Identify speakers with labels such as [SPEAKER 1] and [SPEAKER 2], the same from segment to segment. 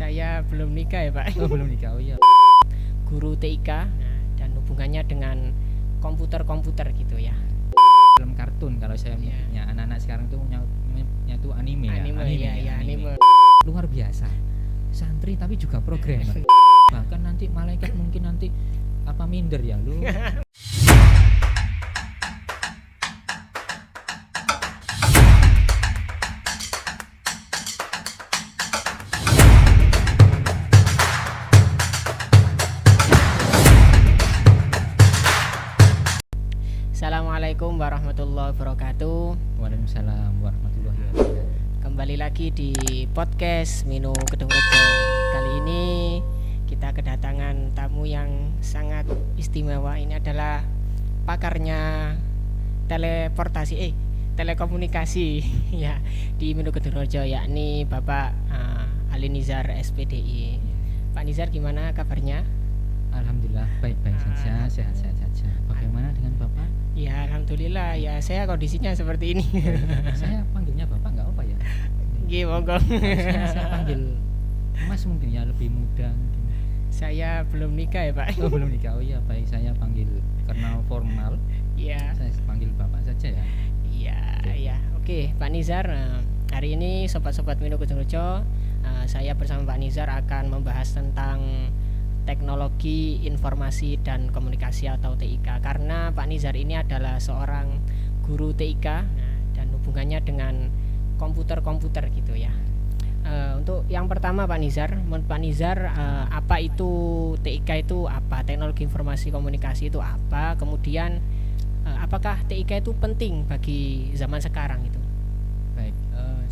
[SPEAKER 1] Saya belum nikah ya Pak.
[SPEAKER 2] Oh belum nikah, oh iya.
[SPEAKER 1] Guru TIK, dan hubungannya dengan komputer gitu ya.
[SPEAKER 2] Film kartun kalau saya
[SPEAKER 1] Iya.
[SPEAKER 2] menyebutnya. Anak-anak sekarang tuh punya tuh anime ya.
[SPEAKER 1] Anime.
[SPEAKER 2] Luar biasa. Santri tapi juga programmer. Bahkan nanti malaikat mungkin nanti minder ya lu.
[SPEAKER 1] Assalamualaikum warahmatullahi wabarakatuh.
[SPEAKER 2] Waalaikumsalam warahmatullahi wabarakatuh.
[SPEAKER 1] Kembali lagi di podcast Minu Kedung Rejo. Kali ini kita kedatangan tamu yang sangat istimewa. Ini adalah pakarnya telekomunikasi ya di Minu Kedung Rejo, yakni Bapak Ali Nizar SPDI. Pak Nizar, gimana kabarnya?
[SPEAKER 2] Alhamdulillah baik-baik saja, sehat-sehat saja. Bagaimana dengan Bapak?
[SPEAKER 1] Ya alhamdulillah, ya saya kondisinya seperti ini.
[SPEAKER 2] Saya panggilnya Bapak nggak apa ya?
[SPEAKER 1] Nggih, monggo.
[SPEAKER 2] Harusnya saya panggil Mas mungkin ya, lebih mudah mungkin.
[SPEAKER 1] Saya belum nikah ya Pak.
[SPEAKER 2] Oh belum nikah, oh iya baik, saya panggil karena formal.
[SPEAKER 1] Iya.
[SPEAKER 2] Saya panggil Bapak saja ya.
[SPEAKER 1] Iya. Oke, Pak Nizar, hari ini sobat-sobat Minu Kedung Rejo, saya bersama Pak Nizar akan membahas tentang teknologi informasi dan komunikasi atau TIK, karena Pak Nizar ini adalah seorang guru TIK dan hubungannya dengan komputer gitu ya. Untuk yang pertama Pak Nizar, menurut Pak Nizar, apa itu TIK itu apa? Teknologi informasi komunikasi itu apa? Kemudian apakah TIK itu penting bagi zaman sekarang itu?
[SPEAKER 2] Baik,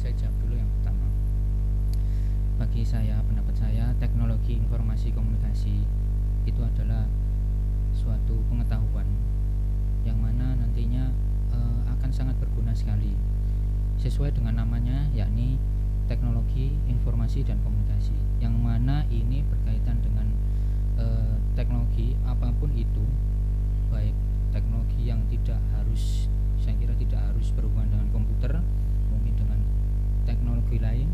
[SPEAKER 2] saya jawab dulu yang pertama. Bagi saya, pendapat saya, teknologi informasi komunikasi itu adalah suatu pengetahuan yang mana nantinya akan sangat berguna sekali, sesuai dengan namanya, yakni teknologi informasi dan komunikasi, yang mana ini berkaitan dengan teknologi apapun itu, baik teknologi yang saya kira tidak harus berhubungan dengan komputer, mungkin dengan teknologi lain,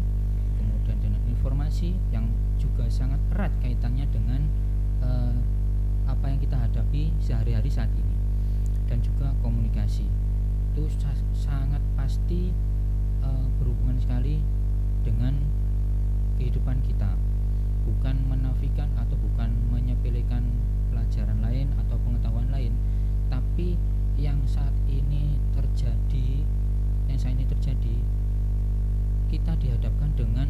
[SPEAKER 2] kemudian dengan informasi yang juga sangat erat kaitannya dengan apa yang kita hadapi sehari-hari saat ini, dan juga komunikasi itu sangat pasti berhubungan sekali dengan kehidupan kita, bukan menafikan atau bukan menyepelekan pelajaran lain atau pengetahuan lain, tapi yang saat ini terjadi kita dihadapkan dengan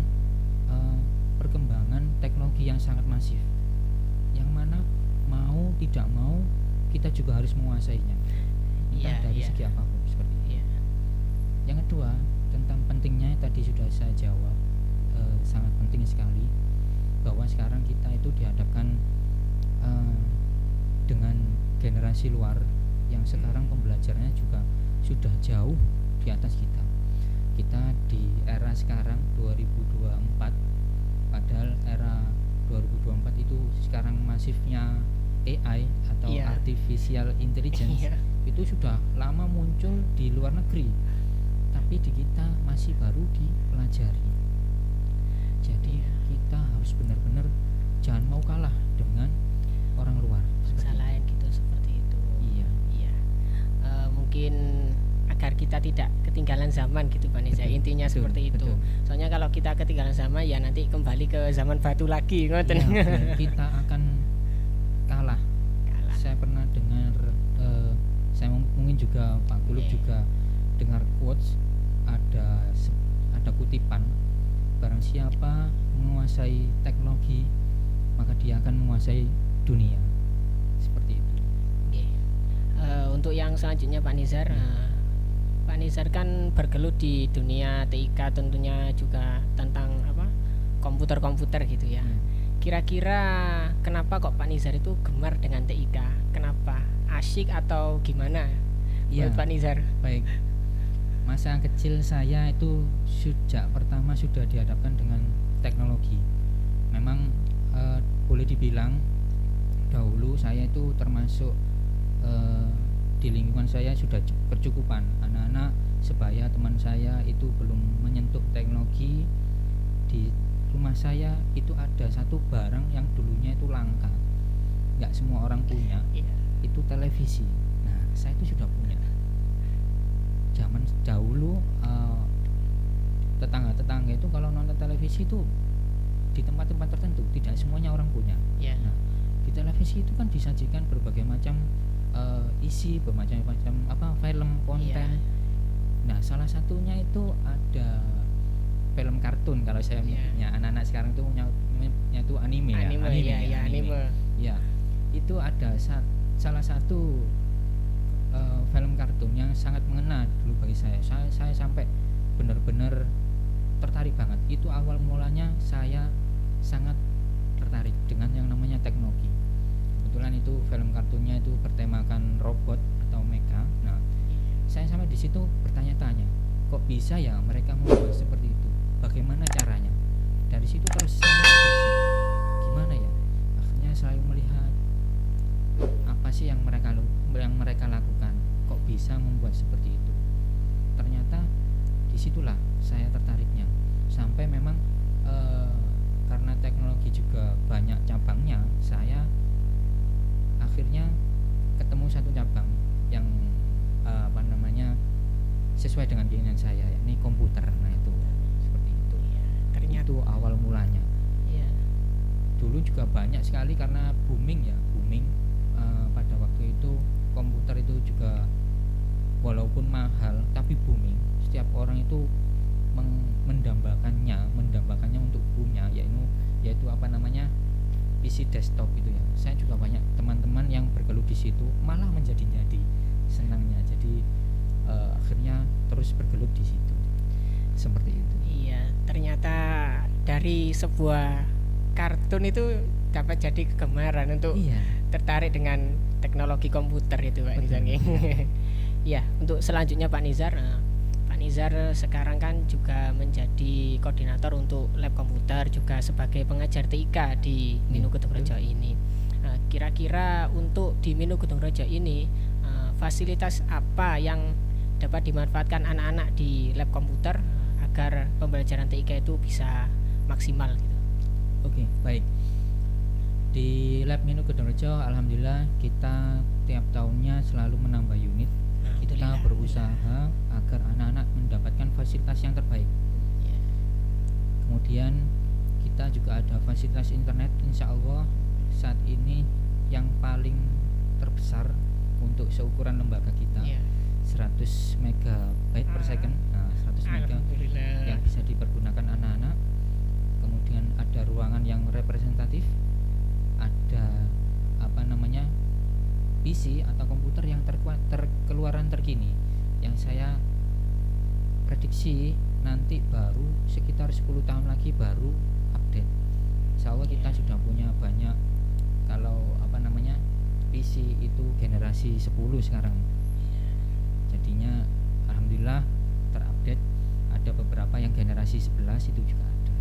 [SPEAKER 2] perkembangan teknologi yang sangat masif, yang mana mau tidak mau kita juga harus menguasainya, entah dari segi apapun seperti itu. Yang kedua, tentang pentingnya tadi sudah saya jawab, sangat penting sekali bahwa sekarang kita itu dihadapkan dengan generasi luar yang sekarang pembelajarannya juga sudah jauh di atas kita. Kita di era sekarang 2024, padahal era 2024 itu sekarang masifnya AI atau artificial intelligence itu sudah lama muncul di luar negeri, tapi di kita masih baru dipelajari. Jadi kita harus benar-benar jangan mau kalah dengan orang luar.
[SPEAKER 1] Salahin gitu seperti itu. Iya. Mungkin agar kita tidak ketinggalan zaman gitu Pak Nizar. Intinya seperti itu. Soalnya kalau kita ketinggalan zaman ya nanti kembali ke zaman batu lagi, ngoten.
[SPEAKER 2] Ya, kita akan kalah. Saya pernah dengar, saya mungkin juga Pak Kulub juga dengar quotes, ada kutipan, barang siapa menguasai teknologi maka dia akan menguasai dunia, seperti itu.
[SPEAKER 1] Untuk yang selanjutnya Pak Nizar, Pak Nizar kan bergelut di dunia TIK, tentunya juga tentang komputer gitu ya. Kira-kira kenapa kok Pak Nizar itu gemar dengan TIK? Kenapa? Asyik atau gimana?
[SPEAKER 2] Ya,
[SPEAKER 1] Pak Nizar.
[SPEAKER 2] Baik. Masa kecil saya itu sejak pertama sudah dihadapkan dengan teknologi. Memang boleh dibilang dahulu saya itu termasuk di lingkungan saya sudah kecukupan. Anak-anak sebaya teman saya itu belum menyentuh teknologi, di rumah saya itu ada satu barang yang dulunya itu langka, nggak semua orang punya,
[SPEAKER 1] Iya.
[SPEAKER 2] itu televisi. Nah, saya itu sudah punya. Zaman dahulu tetangga-tetangga itu kalau nonton televisi itu di tempat-tempat tertentu, tidak semuanya orang punya.
[SPEAKER 1] Iya.
[SPEAKER 2] Nah, di televisi itu kan disajikan berbagai macam isi, bermacam macam film, konten.
[SPEAKER 1] Iya.
[SPEAKER 2] Nah, salah satunya itu ada film kartun, kalau saya
[SPEAKER 1] Iya.
[SPEAKER 2] menyebutnya. Anak-anak sekarang tuh menyebutnya itu anime,
[SPEAKER 1] Anime,
[SPEAKER 2] ya.
[SPEAKER 1] ya, anime.
[SPEAKER 2] Ya, itu ada salah satu film kartun yang sangat mengena dulu bagi saya. Saya sampai benar-benar tertarik banget. Itu awal mulanya saya sangat tertarik dengan yang namanya teknologi. Kebetulan itu film kartunnya itu bertemakan robot atau mecha. Nah, saya sampai di situ bertanya-tanya, kok bisa ya mereka membuat seperti itu? Bagaimana caranya? Dari situ terus saya berpikir, gimana ya? Akhirnya saya melihat apa sih yang mereka lakukan? Kok bisa membuat seperti itu? Ternyata disitulah saya tertariknya. Sampai memang karena teknologi juga banyak cabangnya, saya akhirnya ketemu satu cabang yang sesuai dengan keinginan saya, yakni komputer. Nah, itu seperti itu.
[SPEAKER 1] Iya, ternyata
[SPEAKER 2] Itu awal mulanya.
[SPEAKER 1] iya.
[SPEAKER 2] Dulu juga banyak sekali karena booming pada waktu itu komputer itu juga walaupun mahal tapi booming. Setiap orang itu mendambakannya untuk punya, yaitu PC desktop itu ya. Saya juga banyak teman-teman yang bergelut di situ, malah menjadi senangnya. Jadi akhirnya terus bergelut di situ. Seperti itu.
[SPEAKER 1] Iya, ternyata dari sebuah kartun itu dapat jadi kegemaran untuk
[SPEAKER 2] Iya.
[SPEAKER 1] tertarik dengan teknologi komputer itu, Pak
[SPEAKER 2] Betul.
[SPEAKER 1] Nizar. Ya, untuk selanjutnya Pak Nizar, Pak Nizar sekarang kan juga menjadi koordinator untuk lab komputer, juga sebagai pengajar TIK di Minu Gedung Rejo ini. Kira-kira untuk di Minu Gedung Rejo ini fasilitas apa yang dapat dimanfaatkan anak-anak di lab komputer agar pembelajaran TIK itu bisa maksimal gitu?
[SPEAKER 2] Oke, baik. Di Lab Minu Gedung Rejo, alhamdulillah kita tiap tahunnya selalu menambah unit. Kita
[SPEAKER 1] Alhamdulillah.
[SPEAKER 2] berusaha agar anak-anak mendapatkan fasilitas yang terbaik.
[SPEAKER 1] Ya.
[SPEAKER 2] Kemudian kita juga ada fasilitas internet, insya Allah saat ini yang paling terbesar untuk seukuran lembaga kita,
[SPEAKER 1] Ya.
[SPEAKER 2] 100 megabyte per second. Nah, 100 mega
[SPEAKER 1] Alhamdulillah.
[SPEAKER 2] yang bisa dipergunakan anak-anak. Kemudian ada ruangan yang representatif, ada PC atau komputer yang keluaran terkini, yang saya prediksi nanti baru sekitar 10 tahun lagi baru update. Insya Allah kita sudah punya banyak. Kalau PC itu generasi 10 sekarang, jadinya alhamdulillah terupdate. Ada beberapa yang generasi 11 itu juga ada.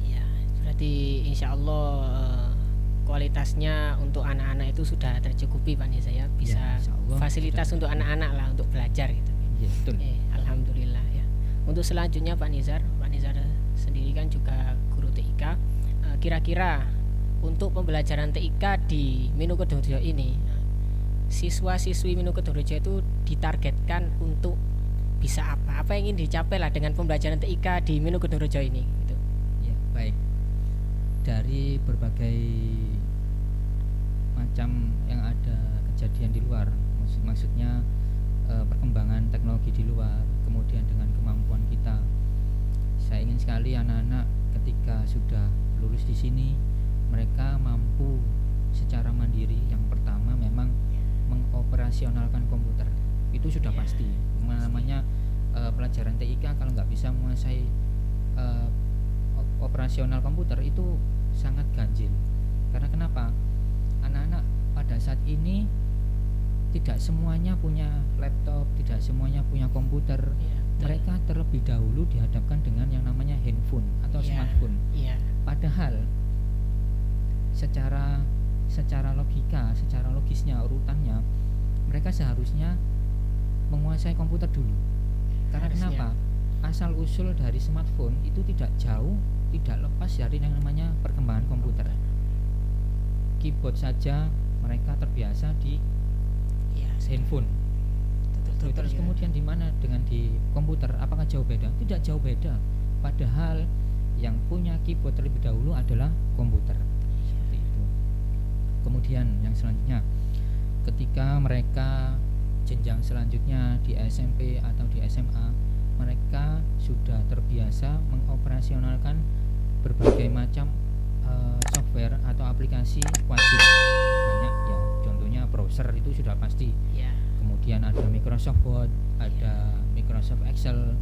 [SPEAKER 1] Ya, berarti insya Allah kualitasnya untuk anak-anak itu sudah tercukupi Pak Nisa ya, bisa
[SPEAKER 2] Ya, insya Allah
[SPEAKER 1] fasilitas
[SPEAKER 2] sudah
[SPEAKER 1] untuk
[SPEAKER 2] tercukupi.
[SPEAKER 1] anak-anak lah untuk belajar gitu.
[SPEAKER 2] Iya, betul.
[SPEAKER 1] Alhamdulillah ya. Untuk selanjutnya Pak Nizar sendiri kan juga guru TIK. Kira-kira untuk pembelajaran TIK di Minu Gedung Rejo ini, siswa-siswi Minu Gedung Rejo itu ditargetkan untuk bisa apa? Apa yang ingin dicapai lah dengan pembelajaran TIK di Minu Gedung Rejo ini gitu.
[SPEAKER 2] Ya, baik. Dari berbagai macam yang ada kejadian di luar, maksudnya perkembangan teknologi di luar, kemudian dengan kemampuan kita, saya ingin sekali anak-anak ketika sudah lulus di sini mereka mampu secara mandiri. Yang pertama memang mengoperasionalkan komputer, itu sudah pasti. Namanya pelajaran TIK kalau nggak bisa menguasai operasional komputer itu sangat ganjil. Karena kenapa? Anak-anak pada saat ini tidak semuanya punya laptop, tidak semuanya punya komputer. Mereka terlebih dahulu dihadapkan dengan yang namanya handphone atau smartphone. Padahal secara logika, secara logisnya, urutannya, mereka seharusnya menguasai komputer dulu. Karena
[SPEAKER 1] Harusnya.
[SPEAKER 2] kenapa? Asal usul dari smartphone itu tidak jauh tidak lepas dari yang namanya perkembangan komputer. Keyboard saja mereka terbiasa di
[SPEAKER 1] Iya,
[SPEAKER 2] handphone.
[SPEAKER 1] betul
[SPEAKER 2] Terus
[SPEAKER 1] ya.
[SPEAKER 2] kemudian di mana dengan di komputer? Apakah jauh beda? Tidak jauh beda. Padahal yang punya keyboard terlebih dahulu adalah komputer. Seperti itu. Kemudian yang selanjutnya, ketika mereka jenjang selanjutnya di SMP atau di SMA, mereka sudah terbiasa mengoperasionalkan berbagai macam software atau aplikasi wajib. Banyak ya, contohnya browser itu sudah pasti.
[SPEAKER 1] Ya.
[SPEAKER 2] Kemudian ada Microsoft Word, ada Microsoft Excel,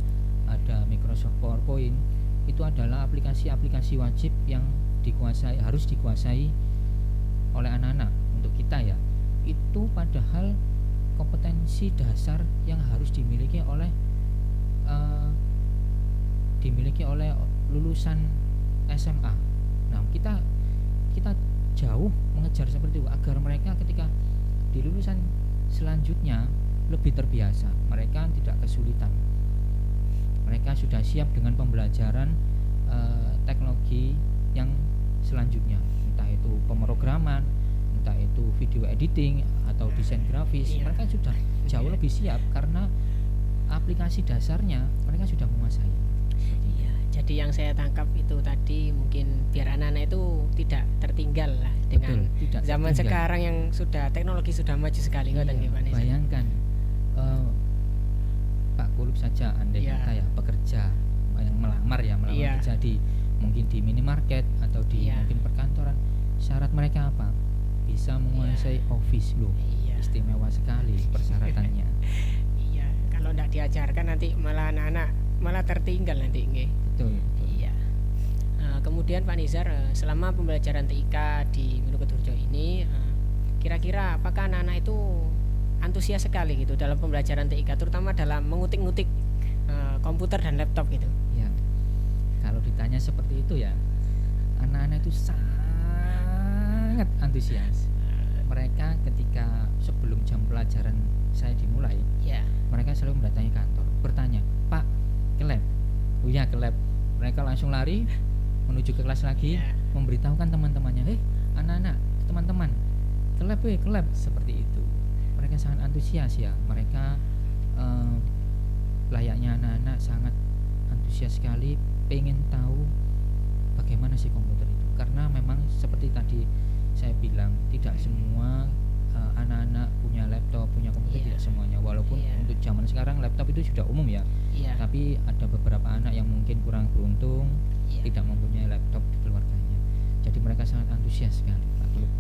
[SPEAKER 2] ada Microsoft PowerPoint. Itu adalah aplikasi-aplikasi wajib yang harus dikuasai oleh anak-anak untuk kita ya. Itu padahal kompetensi dasar yang harus dimiliki oleh lulusan SMA. Nah, kita jauh mengejar seperti itu agar mereka ketika di lulusan selanjutnya lebih terbiasa, mereka tidak kesulitan. Mereka sudah siap dengan pembelajaran teknologi yang selanjutnya, entah itu pemrograman, entah itu video editing atau desain grafis. Mereka sudah jauh lebih siap karena aplikasi dasarnya mereka sudah menguasai.
[SPEAKER 1] Iya, jadi yang saya tangkap itu tadi mungkin biar anak-anak itu tidak tertinggal lah dengan
[SPEAKER 2] tidak
[SPEAKER 1] zaman
[SPEAKER 2] tertinggal.
[SPEAKER 1] sekarang yang sudah teknologi sudah maju sekali.
[SPEAKER 2] Iya, bayangkan Pak Kulub saja andai kata ya pekerja yang melamar kerja di mungkin di minimarket atau di mungkin perkantoran, syarat mereka apa? Bisa menguasai Office loh. Istimewa sekali persyaratannya.
[SPEAKER 1] Iya, kalau tidak diajarkan nanti malah anak-anak malah tertinggal nanti.
[SPEAKER 2] Betul.
[SPEAKER 1] Iya. Kemudian Pak Nizar, selama pembelajaran TIK di Minukoturjo ini, kira-kira apakah anak-anak itu antusias sekali gitu dalam pembelajaran TIK, terutama dalam mengutik-ngutik komputer dan laptop gitu?
[SPEAKER 2] Ya, kalau ditanya seperti itu ya, anak-anak itu sangat antusias. Mereka ketika sebelum jam pelajaran saya dimulai, mereka selalu mendatangi kantor, bertanya, Pak, ke lab? Oh ya, ke lab. Mereka langsung lari menuju ke kelas lagi, memberitahukan teman-temannya, anak-anak, teman-teman, ke lab, seperti itu. Mereka sangat antusias ya. Mereka layaknya anak-anak sangat antusias sekali, pengen tahu bagaimana sih komputer itu. Karena memang seperti tadi saya bilang, tidak semua anak-anak punya laptop, punya komputer, tidak semuanya. Walaupun untuk zaman sekarang laptop itu sudah umum ya. Tapi ada beberapa anak yang mungkin kurang beruntung, tidak mempunyai laptop di keluarganya. Jadi mereka sangat antusias sekali, Pak Kulub.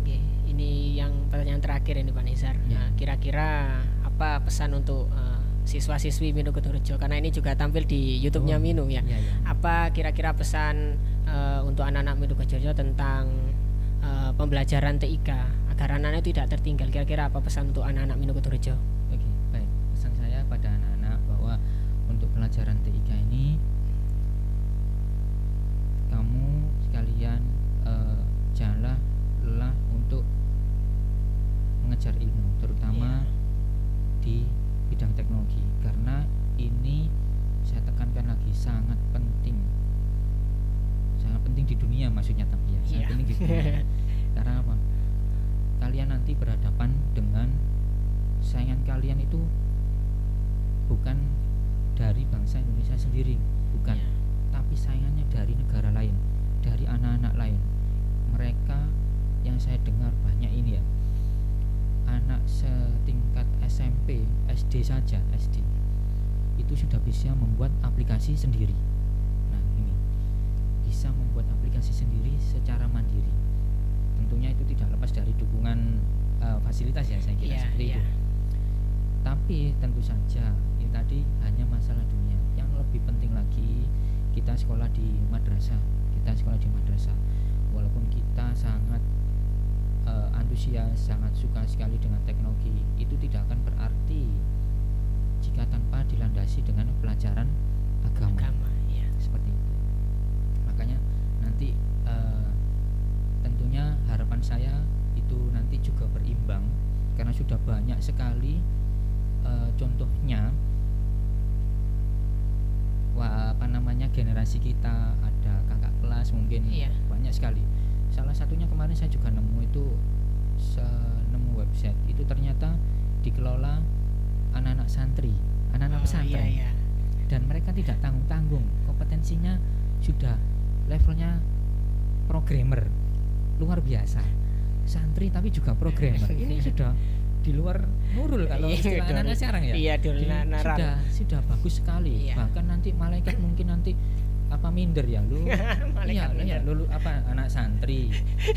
[SPEAKER 1] Oke, ini yang pertanyaan terakhir ini Pak Nizar. Nah, kira-kira apa pesan untuk siswa-siswi Minukoturjo, karena ini juga tampil di YouTube-nya Minu ya. Apa kira-kira pesan untuk anak-anak Minukoturjo tentang pembelajaran TIK agar anak-anak tidak tertinggal? Kira-kira apa pesan untuk anak-anak Minukoturjo?
[SPEAKER 2] Oke, baik. Pesan saya pada anak-anak bahwa untuk pelajaran TIK ini kamu sekalian janganlah lelah untuk mengejar ilmu, terutama di bidang teknologi, karena ini saya tekankan lagi sangat penting di dunia, maksudnya tapi ya sangat penting di dunia. Karena apa? Kalian nanti berhadapan dengan saingan kalian itu bukan dari bangsa Indonesia sendiri, bukan, tapi saingannya dari negara lain, dari anak-anak lain. Mereka yang saya dengar banyak ini ya, anak setingkat SMP, SD saja, SD itu sudah bisa membuat aplikasi sendiri. Nah, ini bisa membuat aplikasi sendiri secara mandiri. Tentunya itu tidak lepas dari dukungan fasilitas ya, saya kira seperti itu. Tapi tentu saja ini tadi hanya masalah dunia. Yang lebih penting lagi, kita sekolah di madrasah. Walaupun kita sangat antusias, sangat suka sekali dengan teknologi, itu tidak akan berarti jika tanpa dilandasi dengan pelajaran agama. Seperti itu. Makanya nanti tentunya harapan saya itu nanti juga berimbang, karena sudah banyak sekali contohnya generasi kita, ada kelas mungkin
[SPEAKER 1] Iya.
[SPEAKER 2] banyak sekali. Salah satunya kemarin saya juga nemu itu nemu website itu ternyata dikelola anak-anak santri, anak-anak pesantren.
[SPEAKER 1] Iya.
[SPEAKER 2] Dan mereka tidak tanggung-tanggung, kompetensinya sudah levelnya programmer luar biasa, santri tapi juga programmer. Ini sudah di luar Nurul kalau istilah anak-anak sekarang ya.
[SPEAKER 1] Iya,
[SPEAKER 2] Sudah bagus sekali.
[SPEAKER 1] Iya.
[SPEAKER 2] Bahkan nanti malaikat mungkin nanti apa minder ya lu.
[SPEAKER 1] Malaikat
[SPEAKER 2] Iya,
[SPEAKER 1] minder.
[SPEAKER 2] lu apa anak santri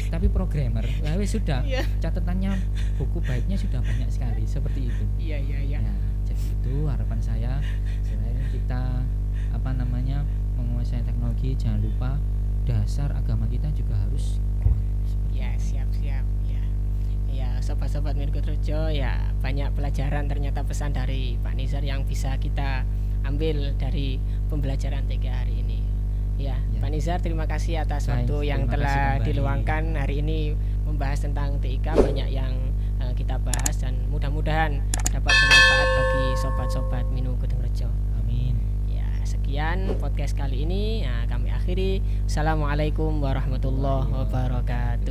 [SPEAKER 2] tapi programmer. Nah, wes sudah
[SPEAKER 1] Iya.
[SPEAKER 2] catatannya buku baiknya sudah banyak sekali seperti itu.
[SPEAKER 1] Iya.
[SPEAKER 2] Ya, jadi itu harapan saya selain kita menguasai teknologi, jangan lupa dasar agama kita juga harus kuat.
[SPEAKER 1] Ya, siap ya. Ya, sobat-sobat Mirgo Trojo, ya banyak pelajaran ternyata pesan dari Pak Nizar yang bisa kita ambil dari pembelajaran 3 hari ini. Ya,
[SPEAKER 2] Ya.
[SPEAKER 1] Pak Nizar, terima kasih atas
[SPEAKER 2] Baik,
[SPEAKER 1] waktu yang
[SPEAKER 2] terima kasih
[SPEAKER 1] telah
[SPEAKER 2] kembali.
[SPEAKER 1] diluangkan hari ini membahas tentang TIK. Banyak yang kita bahas dan mudah-mudahan dapat bermanfaat bagi sobat-sobat Minu Gedung Rejo.
[SPEAKER 2] Amin.
[SPEAKER 1] Ya, sekian podcast kali ini. Nah, kami akhiri. Assalamualaikum warahmatullahi wabarakatuh.